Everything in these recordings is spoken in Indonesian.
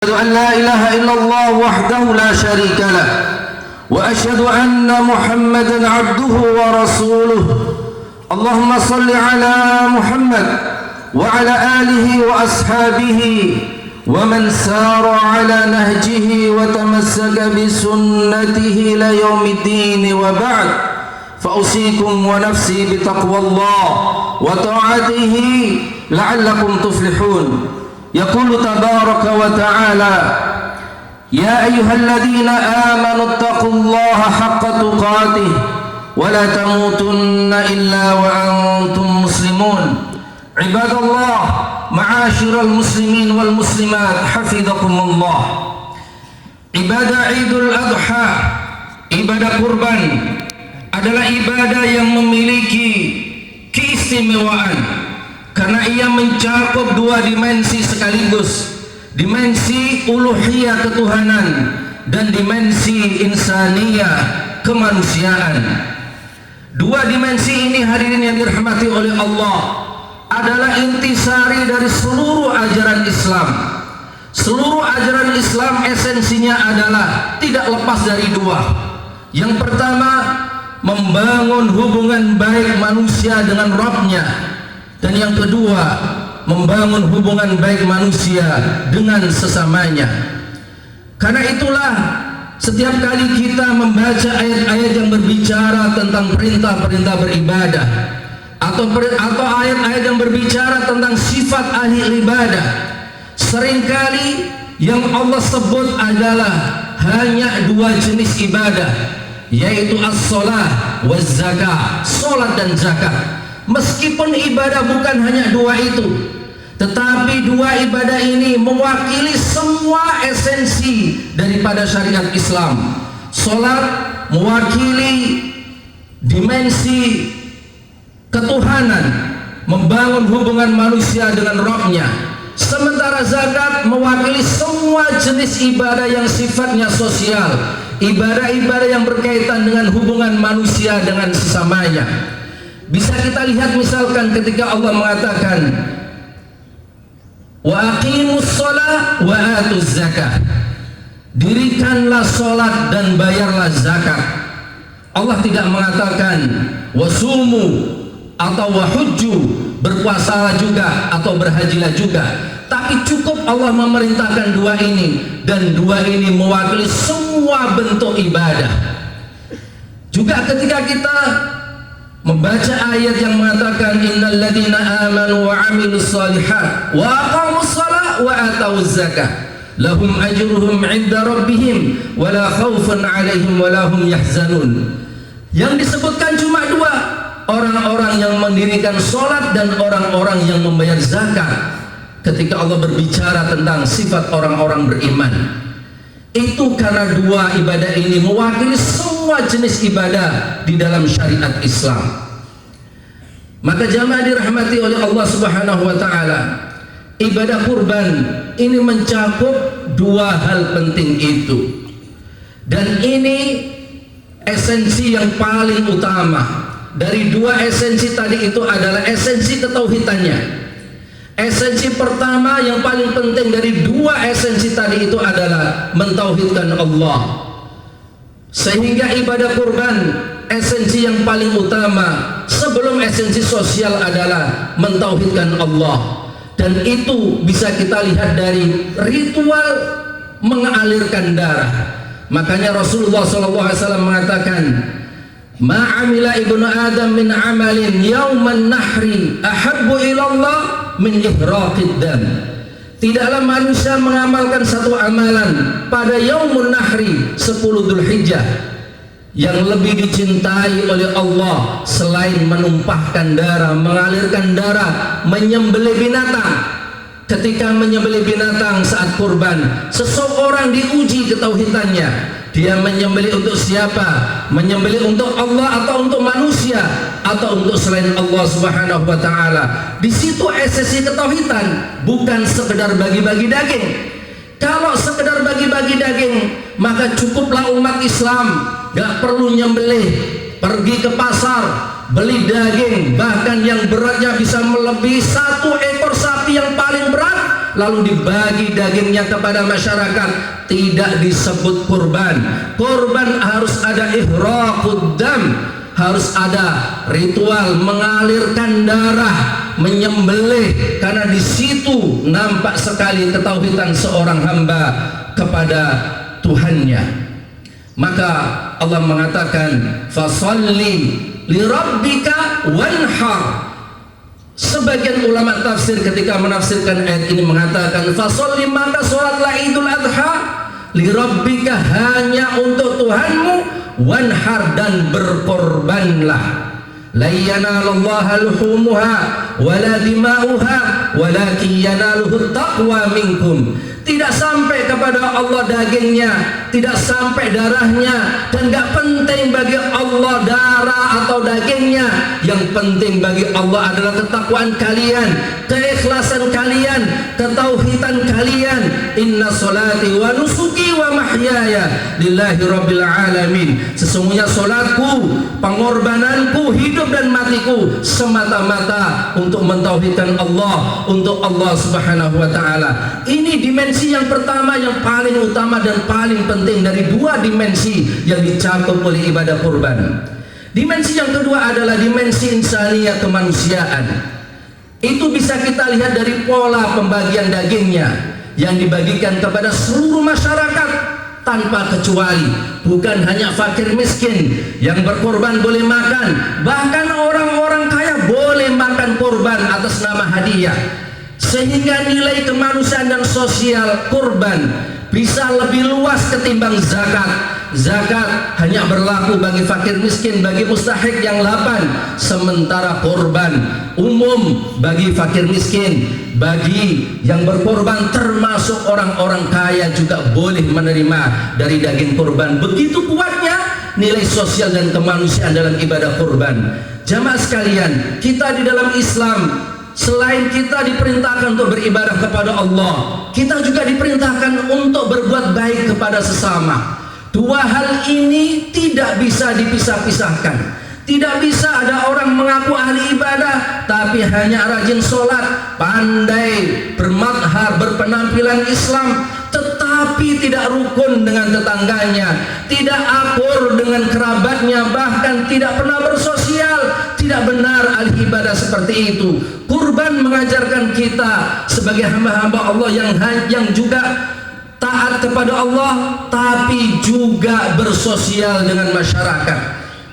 أشهد أن لا إله إلا الله وحده لا شريك له وأشهد أن محمدا عبده ورسوله. اللهم صل على محمد وعلى آله وأصحابه ومن سار على نهجه وتمسك بسنته إلى يوم الدين. وبعد، فأوصيكم ونفسي بتقوى الله وطاعته لعلكم تفلحون. يقول تبارك وتعالى: يا أيها الذين آمنوا اتقوا الله حق تقاته ولا تموتن إلا وأنتم مسلمون. عباد الله، معاشر المسلمين والمسلمات، حفظكم الله. Ibadah Idul Adha, ibadah kurban, adalah ibadah yang memiliki keistimewaan karena ia mencakup dua dimensi sekaligus, dimensi uluhiyah ketuhanan dan dimensi insaniyah kemanusiaan. Dua dimensi ini, hadirin yang dirahmati oleh Allah, adalah intisari dari seluruh ajaran Islam. Seluruh ajaran Islam esensinya adalah tidak lepas dari dua. Yang pertama, membangun hubungan baik manusia dengan Rabb-nya, dan yang kedua, membangun hubungan baik manusia dengan sesamanya. Karena itulah setiap kali kita membaca ayat-ayat yang berbicara tentang perintah-perintah beribadah, atau ayat-ayat yang berbicara tentang sifat ahli ibadah, seringkali yang Allah sebut adalah hanya dua jenis ibadah, yaitu as-sholah wa zakah, sholat dan zakat. Meskipun ibadah bukan hanya dua itu, tetapi dua ibadah ini mewakili semua esensi daripada syariat Islam. Sholat mewakili dimensi ketuhanan, membangun hubungan manusia dengan Rabb-nya. Sementara zakat mewakili semua jenis ibadah yang sifatnya sosial, ibadah-ibadah yang berkaitan dengan hubungan manusia dengan sesamanya. Bisa kita lihat misalkan ketika Allah mengatakan wa aqimus shalah wa atuz zakah, dirikanlah sholat dan bayarlah zakat. Allah tidak mengatakan wasumu atau wahujju, berpuasalah juga atau berhajilah juga, tapi cukup Allah memerintahkan dua ini, dan dua ini mewakili semua bentuk ibadah. Juga ketika kita membaca ayat yang mengatakan innal ladzina amanu wa 'amilus shalihat wa aqamus shalah wa atawuz zakah lahum ajruhum 'inda rabbihim wa la khaufun 'alaihim wa la hum yahzanun. Yang disebutkan cuma dua, orang-orang yang mendirikan sholat dan orang-orang yang membayar zakat. Ketika Allah berbicara tentang sifat orang-orang beriman, itu karena dua ibadah ini mewakili semua jenis ibadah di dalam syariat Islam. Maka jamaah dirahmati oleh Allah Subhanahu wa taala, ibadah kurban ini mencakup dua hal penting itu. Dan ini esensi yang paling utama. Dari dua esensi tadi itu adalah esensi ketauhidannya. Esensi pertama yang paling penting dari dua esensi tadi itu adalah mentauhidkan Allah. Sehingga ibadah kurban, esensi yang paling utama sebelum esensi sosial adalah mentauhidkan Allah. Dan itu bisa kita lihat dari ritual mengalirkan darah. Makanya Rasulullah SAW mengatakan, ma'amila ibnu Adam min amalin yauman nahri ahabbu ilallah min ihraqid dam. Tidaklah manusia mengamalkan satu amalan pada yaumun nahri 10 Dzulhijjah yang lebih dicintai oleh Allah selain menumpahkan darah, mengalirkan darah, menyembelih binatang. Ketika menyembelih binatang saat kurban, seseorang diuji ketauhidannya. Dia menyembelih untuk siapa? Menyembelih untuk Allah atau untuk manusia atau untuk selain Allah Subhanahu wa taala. Di situ esensi ketauhidan, bukan sekedar bagi-bagi daging. Kalau sekedar bagi-bagi daging, maka cukuplah umat Islam, gak perlu nyembelih, pergi ke pasar, beli daging, bahkan yang beratnya bisa melebihi 1 ekor sapi yang paling berat, lalu dibagi dagingnya kepada masyarakat, tidak disebut kurban. Kurban harus ada ihraqud dam, harus ada ritual mengalirkan darah, menyembelih, karena di situ nampak sekali ketauhidan seorang hamba kepada Tuhannya. Maka Allah mengatakan fasalli lirabbika wanhar. Sebagian ulama tafsir ketika menafsirkan ayat ini mengatakan fasalli, maka sholatlah Idul Adha, lirabbika, hanya untuk Tuhanmu, wanhar, dan berkorbanlah. La yanalallaha luhumuha wala dima'uha walakin yanaluhu taqwa minkum. Tidak sampai kepada Allah dagingnya, tidak sampai darahnya, dan gak penting bagi Allah darah atau dagingnya. Yang penting bagi Allah adalah ketakwaan kalian, keikhlasan kalian, ketauhidan kalian. Inna salati wa nusuki wa mahyaya lillahi rabbil alamin. Sesungguhnya solatku, pengorbananku, hidup dan matiku semata-mata untuk mentauhidkan Allah, untuk Allah Subhanahu wa taala. Ini dimensi yang pertama, yang paling utama dan paling penting dari dua dimensi yang dicakup oleh ibadah kurban. Dimensi yang kedua adalah dimensi insaniyah, kemanusiaan. Itu bisa kita lihat dari pola pembagian dagingnya yang dibagikan kepada seluruh masyarakat tanpa kecuali. Bukan hanya fakir miskin yang berkorban boleh makan, bahkan orang-orang kaya boleh makan korban atas nama hadiah. Sehingga nilai kemanusiaan dan sosial kurban bisa lebih luas ketimbang zakat. Zakat hanya berlaku bagi fakir miskin, bagi mustahik yang 8, sementara korban umum bagi fakir miskin, bagi yang berkorban termasuk orang-orang kaya juga boleh menerima dari daging korban. Begitu kuatnya nilai sosial dan kemanusiaan dalam ibadah kurban. Jamaah sekalian, kita di dalam Islam, selain kita diperintahkan untuk beribadah kepada Allah, kita juga diperintahkan untuk berbuat baik kepada sesama. Dua hal ini tidak bisa dipisah-pisahkan. Tidak bisa ada orang mengaku ahli ibadah tapi hanya rajin sholat, pandai bermadhar, berpenampilan Islam, tetapi tidak rukun dengan tetangganya, tidak akur dengan kerabatnya, bahkan tidak pernah bersosial. Tidak benar ahli ibadah seperti itu. Kurban mengajarkan kita sebagai hamba-hamba Allah yang juga taat kepada Allah, tapi juga bersosial dengan masyarakat.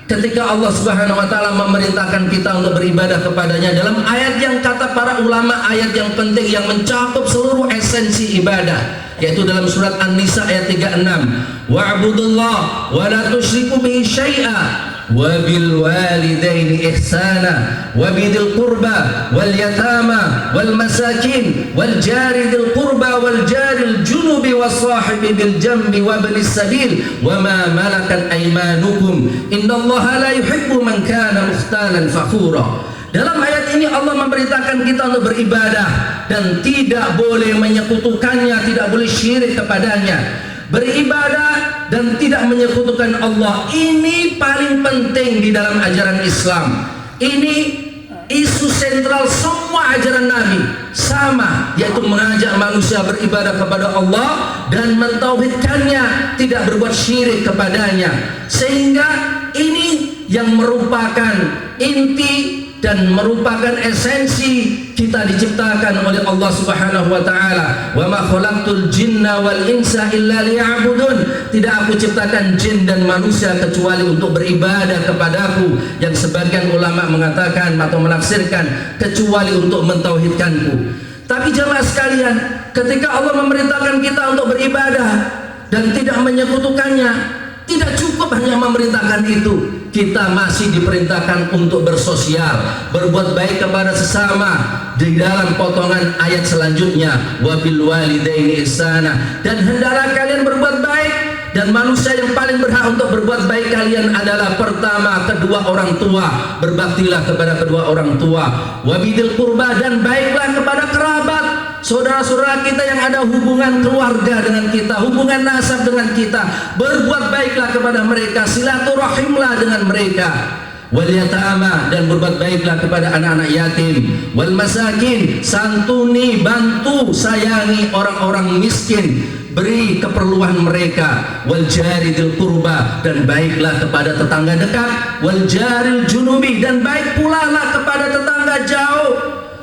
Ketika Allah Subhanahu wa taala memerintahkan kita untuk beribadah kepadanya dalam ayat yang kata para ulama ayat yang penting yang mencakup seluruh esensi ibadah, yaitu dalam surat An-Nisa ayat 36, wa'budullah wa la tusyriku bihi syai'a wa bil walidaini ihsana wa bidil qurba wal yatama wal masakin wal jari dil qurba wal jaril junubi was sahibi bil jambi wa ibnis sabil wa ma malakat aymanukum innallaha la yuhibbu man kana mukhtalan fakhura. Dalam ayat ini Allah memerintahkan kita untuk beribadah dan tidak boleh menyekutukannya, tidak boleh syirik kepadanya. Beribadah dan tidak menyekutukan Allah, ini paling penting di dalam ajaran Islam. Ini isu sentral semua ajaran Nabi, sama, yaitu mengajak manusia beribadah kepada Allah dan mentauhidkannya, tidak berbuat syirik kepadanya. Sehingga ini yang merupakan inti dan merupakan esensi kita diciptakan oleh Allah Subhanahu wa taala. Wa ma khalaqtul jinna wal insa illa liya'budun. Tidak aku ciptakan jin dan manusia kecuali untuk beribadah kepadaku, yang sebagian ulama mengatakan atau menafsirkan kecuali untuk mentauhidkanku. Tapi jamaah sekalian, ketika Allah memerintahkan kita untuk beribadah dan tidak menyekutukannya, tidak cukup hanya memerintahkan itu. Kita masih diperintahkan untuk bersosial, berbuat baik kepada sesama. Di dalam potongan ayat selanjutnya, wabil walidaini ihsana, dan hendaklah kalian berbuat baik, dan manusia yang paling berhak untuk berbuat baik kalian adalah pertama kedua orang tua, berbaktilah kepada kedua orang tua. Wabidil qurba, dan baiklah kepada kerabat, saudara-saudara kita yang ada hubungan keluarga dengan kita, hubungan nasab dengan kita, berbuat baiklah kepada mereka, silaturahimlah dengan mereka. wal yatama, dan berbuat baiklah kepada anak-anak yatim, wal masakin, santuni, bantu, sayangi orang-orang miskin, beri keperluan mereka, wal jaridil qurba, dan baiklah kepada tetangga dekat, wal jaril junubi, dan baik pula lah kepada tetangga jauh.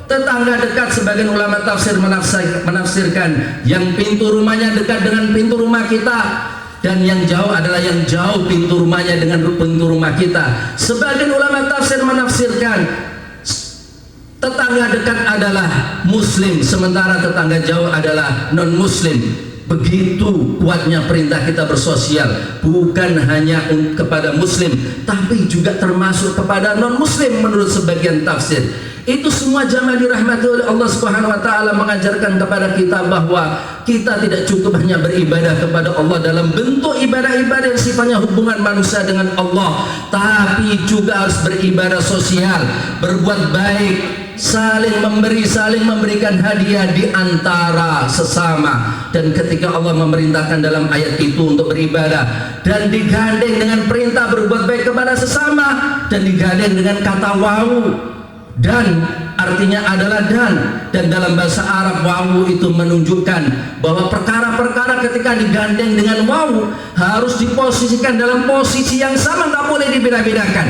Tetangga dekat, sebagian ulama tafsir menafsirkan yang pintu rumahnya dekat dengan pintu rumah kita, dan yang jauh adalah yang jauh pintu rumahnya dengan pintu rumah kita. Sebagian ulama tafsir menafsirkan tetangga dekat adalah muslim, sementara tetangga jauh adalah non muslim. Begitu kuatnya perintah kita bersosial, bukan hanya kepada muslim, tapi juga termasuk kepada non muslim menurut sebagian tafsir. Itu semua jamaah dirahmati oleh Allah Subhanahu wa taala mengajarkan kepada kita bahwa kita tidak cukup hanya beribadah kepada Allah dalam bentuk ibadah-ibadah yang sifatnya hubungan manusia dengan Allah, tapi juga harus beribadah sosial, berbuat baik, saling memberi, saling memberikan hadiah di antara sesama. Dan ketika Allah memerintahkan dalam ayat itu untuk beribadah dan digandeng dengan perintah berbuat baik kepada sesama, dan digandeng dengan kata wa'u, dan artinya adalah dan dalam bahasa Arab wa'u itu menunjukkan bahwa perkara-perkara ketika digandeng dengan wa'u harus diposisikan dalam posisi yang sama, nggak boleh dibeda-bedakan.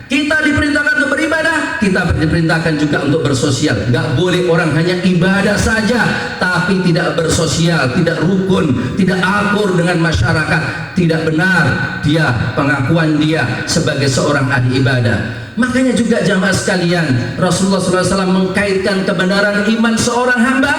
Kita diperintahkan untuk beribadah, kita diperintahkan juga untuk bersosial. Nggak boleh orang hanya ibadah saja tapi tidak bersosial, tidak rukun, tidak akur dengan masyarakat. Tidak benar dia, pengakuan dia sebagai seorang ahli ibadah. Makanya juga jamaah sekalian, Rasulullah SAW mengkaitkan kebenaran iman seorang hamba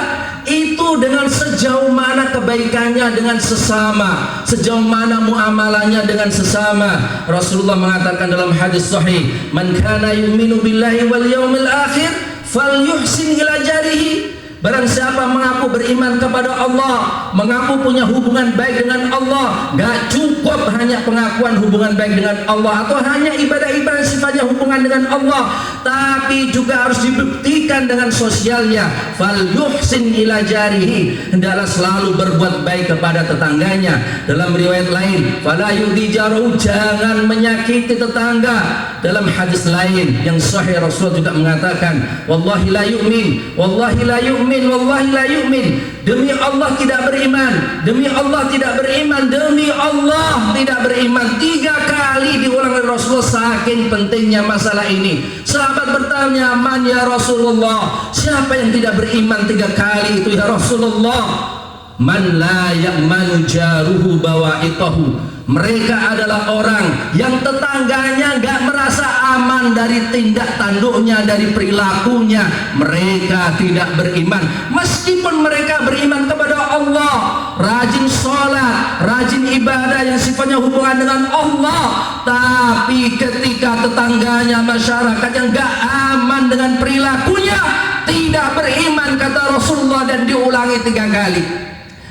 itu dengan sejauh mana kebaikannya dengan sesama, sejauh mana muamalahnya dengan sesama. Rasulullah mengatakan dalam hadis sahih, "Man kana yu'minu billahi wal yaumil akhir falyuhsin ila jarihi." Barang siapa mengaku beriman kepada Allah, mengaku punya hubungan baik dengan Allah, gak cukup hanya pengakuan hubungan baik dengan Allah atau hanya ibadah-ibadah sifatnya hubungan dengan Allah, tapi juga harus dibuktikan dengan sosialnya. Fal yuhsin ila jarihi, hendaklah selalu berbuat baik kepada tetangganya. Dalam riwayat lain, fala yudi jaruh, jangan menyakiti tetangga. Dalam hadis lain yang sahih Rasulullah juga mengatakan, wallahi la yu'min, wallahi la yu'min, wallahi la yu'min. Demi Allah tidak beriman, demi Allah tidak beriman, demi Allah tidak beriman. 3 kali diulang oleh Rasulullah, saking pentingnya masalah ini. Sahabat bertanya, man ya Rasulullah, siapa yang tidak beriman 3 kali itu ya Rasulullah? Man la ya'manu jaruhu bawa'iqahu, mereka adalah orang yang tetangganya gak merasa aman dari tindak tanduknya, dari perilakunya. Mereka tidak beriman meskipun mereka beriman kepada Allah, rajin sholat, rajin ibadah yang sifatnya hubungan dengan Allah, tapi ketika tetangganya, masyarakat yang gak aman dengan perilakunya, tidak beriman kata Rasulullah, dan diulangi 3 kali.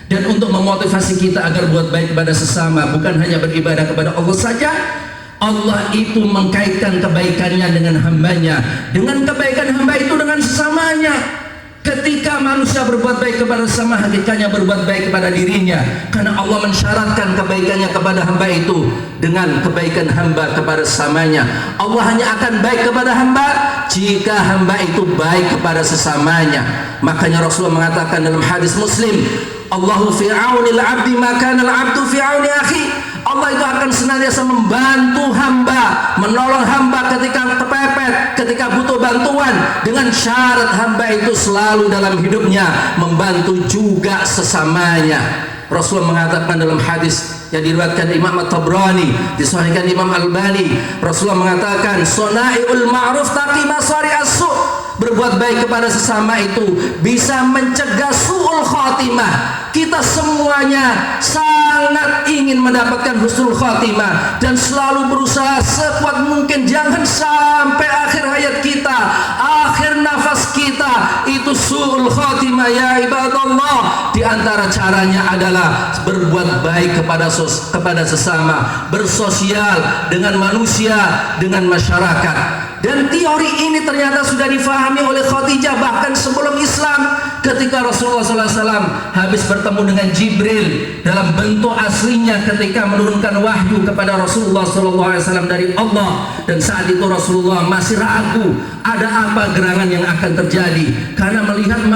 Dan untuk memotivasi kita agar buat baik kepada sesama, bukan hanya beribadah kepada Allah saja, Allah itu mengkaitkan kebaikannya dengan hambanya, dengan kebaikan hamba itu dengan sesamanya. Ketika manusia berbuat baik kepada sesama, hakikatnya berbuat baik kepada dirinya, karena Allah mensyaratkan kebaikannya kepada hamba itu dengan kebaikan hamba kepada sesamanya. Allah hanya akan baik kepada hamba jika hamba itu baik kepada sesamanya. Makanya Rasulullah mengatakan dalam hadis Muslim, Allahu fi aunil abdi maka al abdu fi auni akhi. Allah itu akan senantiasa membantu hamba, menolong hamba ketika kepepet, ketika butuh bantuan, dengan syarat hamba itu selalu dalam hidupnya membantu juga sesamanya. Rasulullah mengatakan dalam hadis yang diriwayatkan Imam At-Tabrani, disahihkan Imam Albani, Rasulullah mengatakan, "Sonaiul ma'ruf taqi masari as-su'." Berbuat baik kepada sesama itu bisa mencegah su'ul khatimah. Kita semuanya sangat ingin mendapatkan husnul khatimah dan selalu berusaha sekuat mungkin jangan sampai akhir hayat kita, akhir nafas kita, itu su'ul khatimah ya ibadallah. Di antara caranya adalah berbuat baik kepada sesama, bersosial dengan manusia, dengan masyarakat. Dan teori ini ternyata sudah difahami oleh Khadijah bahkan sebelum Islam, ketika Rasulullah SAW habis bertemu dengan Jibril dalam bentuk aslinya ketika menurunkan wahyu kepada Rasulullah SAW dari Allah. Dan saat itu Rasulullah masih ragu ada apa gerangan yang akan terjadi karena melihat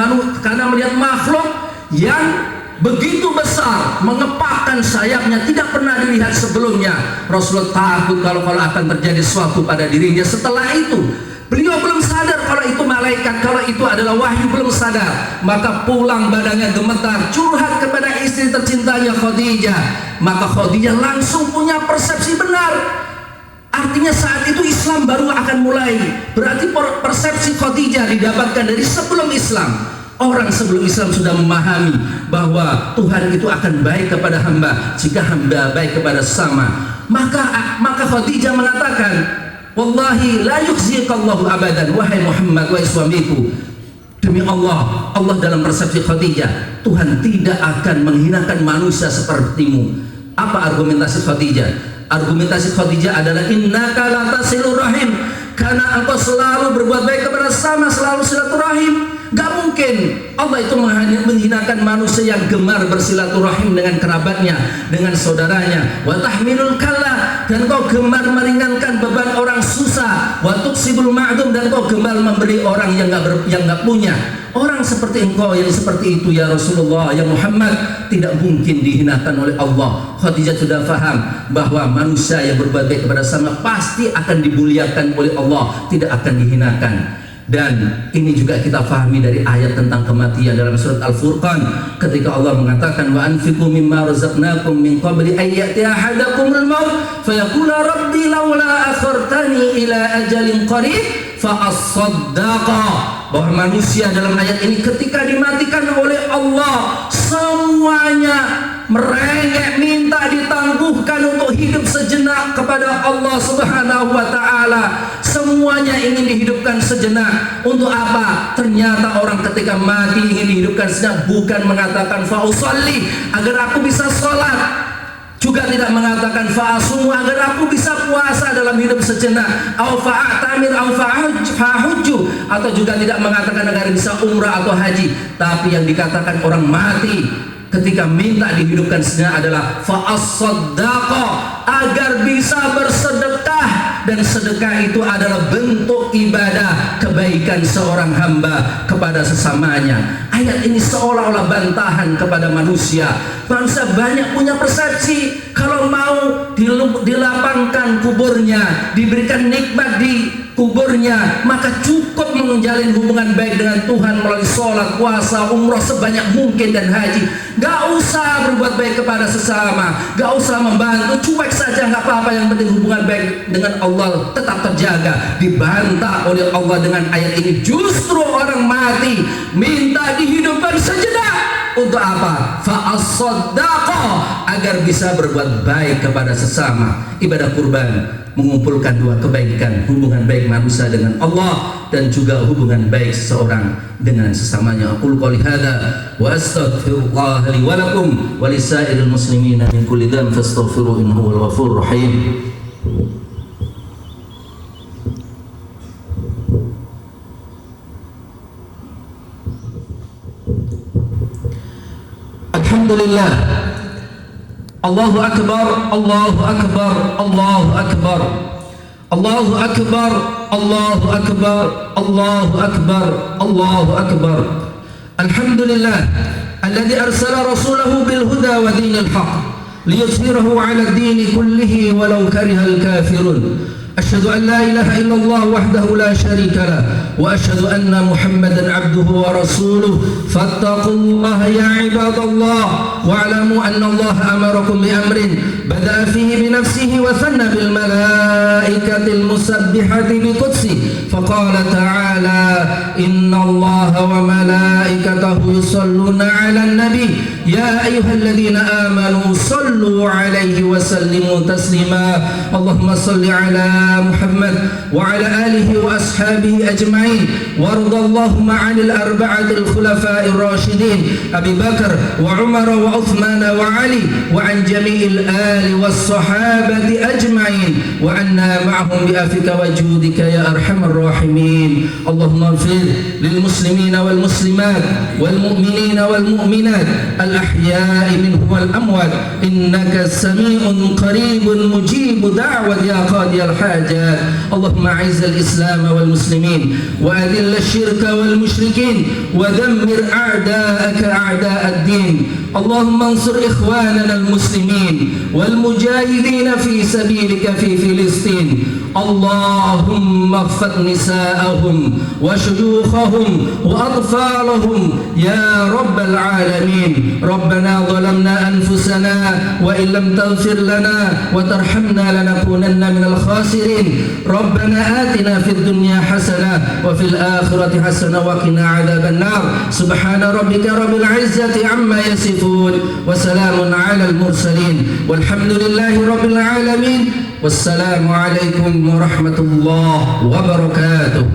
makhluk yang begitu besar mengepakkan sayapnya, tidak pernah dilihat sebelumnya. Rasulullah takut kalau akan terjadi sesuatu pada dirinya. Setelah itu beliau belum sadar kalau itu malaikat, kalau itu adalah wahyu, belum sadar. Maka pulang badannya gemetar, curhat kepada istri tercintanya Khadijah. Maka Khadijah langsung punya persepsi benar. Artinya saat itu Islam baru akan mulai. Berarti persepsi Khadijah didapatkan dari sebelum Islam. Orang sebelum Islam sudah memahami bahwa Tuhan itu akan baik kepada hamba jika hamba baik kepada sesama. Maka Khadijah mengatakan, wallahi la yukhziqallahu abadan, wahai Muhammad, wahai suamiku, demi Allah, Allah dalam persepsi Khadijah, Tuhan tidak akan menghinakan manusia sepertimu. Apa argumentasi Khadijah? Argumentasi Khadijah adalah innaka la tasilur rahim, karena engkau selalu berbuat baik kepada sesama, selalu silaturahim. Gak mungkin Allah itu menghinakan manusia yang gemar bersilaturahim dengan kerabatnya, dengan saudaranya. Wa tahmilul kalla, dan kau gemar meringankan beban orang susah. Wa tuksibul ma'dum, dan kau gemar memberi orang yang gak punya. Orang seperti engkau yang seperti itu ya Rasulullah, ya Muhammad, tidak mungkin dihinakan oleh Allah. Khadijah sudah faham bahwa manusia yang berbuat baik kepada sesama pasti akan dimuliakan oleh Allah, tidak akan dihinakan. Dan ini juga kita fahami dari ayat tentang kematian dalam surat Al-Furqan, ketika Allah mengatakan wa anfiqu mimma razaqnakum min qabli an ya'tiya ahadakumul maut fayaqula rabbi laula akhartani ila ajalin qarib fa as-saddaqa. Bahwa manusia dalam ayat ini ketika dimatikan oleh Allah semuanya merengek minta ditangguhkan untuk hidup sejenak kepada Allah Subhanahu wa taala. Semuanya ingin dihidupkan sejenak. Untuk apa? Ternyata orang ketika mati ingin dihidupkan sejenak bukan mengatakan fa usalli agar aku bisa sholat, juga tidak mengatakan fa'asumu agar aku bisa puasa dalam hidup sejenak, au fa'atamir au fa'hujju, atau juga tidak mengatakan agar bisa umrah atau haji. Tapi yang dikatakan orang mati ketika minta dihidupkan sejenak adalah fa'as-saddaqa, agar bisa bersedekah. Dan sedekah itu adalah bentuk ibadah kebaikan seorang hamba kepada sesamanya. Ayat ini seolah-olah bantahan kepada manusia. Manusia banyak punya persepsi kalau mau dilapangkan kuburnya, diberikan nikmat di kuburnya, maka cukup menjalin hubungan baik dengan Tuhan melalui sholat, puasa, umroh sebanyak mungkin dan haji. Gak usah berbuat baik kepada sesama, gak usah membantu, cuek saja, gak apa-apa. Yang penting hubungan baik dengan Allah tetap terjaga. Dibantah oleh Allah dengan ayat ini. Justru orang mati minta dihidupkan sejenak. Untuk apa? Fa'as-saddaqa, agar bisa berbuat baik kepada sesama. Ibadah kurban mengumpulkan dua kebaikan, hubungan baik manusia dengan Allah dan juga hubungan baik seseorang dengan sesamanya. Aqul qouli hadza wa astaghfirullah li wa lakum wa lisairil muslimin min kulli dhanbin fastaghfiruhu innahu huwal ghafurur rahim. Alhamdulillah. Allahu akbar, Allahu akbar, Allahu akbar, Allahu akbar, Allahu akbar, Allahu akbar, Allahu akbar. Alhamdulillah alladzi arsala rasulahu bil huda wa dinil haqq liyuzhirahu 'ala ad-din kullihi walau karihal kafirun. أشهد أن لا إله إلا الله وحده لا شريك له وأشهد أن محمدا عبده ورسوله فاتقوا الله يا عباد الله واعلموا أن الله أمركم بأمر بدأ فيه بنفسه وثنى بالملائكة المسبحة بقدسه فقال تعالى إن الله وملائكته يصلون على النبي يا أيها الذين آمنوا صلوا عليه وسلموا تسليما اللهم صل على محمد وعلى آله وأصحابه أجمعين وارض اللهم عن الأربعة الخلفاء الراشدين أبي بكر وعمر وعثمان وعلي وعن جميع الآل والصحابة أجمعين وعنا معهم بأفك وجودك يا أرحم الراحمين اللهم اغفر للمسلمين والمسلمات والمؤمنين والمؤمنات الأحياء منهم والأموات إنك سميع قريب مجيب دعوة يا قاضي الحاجات اللهم أعز الإسلام والمسلمين وأذل الشرك والمشركين ودمر أعداءك أعداء الدين اللهم انصر إخواننا المسلمين والمجاهدين في سبيلك في فلسطين اللهم اغفر نساءهم وشيوخهم وأطفالهم يا رب العالمين ربنا ظلمنا أنفسنا وإن لم تغفر لنا وترحمنا لنكونن من الخاسرين ربنا آتنا في الدنيا حسنة وفي الآخرة حسنة وقنا عذاب النار سبحان ربك رب العزة عما يصفون وسلام على المرسلين والحمد لله رب العالمين والسلام عليكم ورحمة الله وبركاته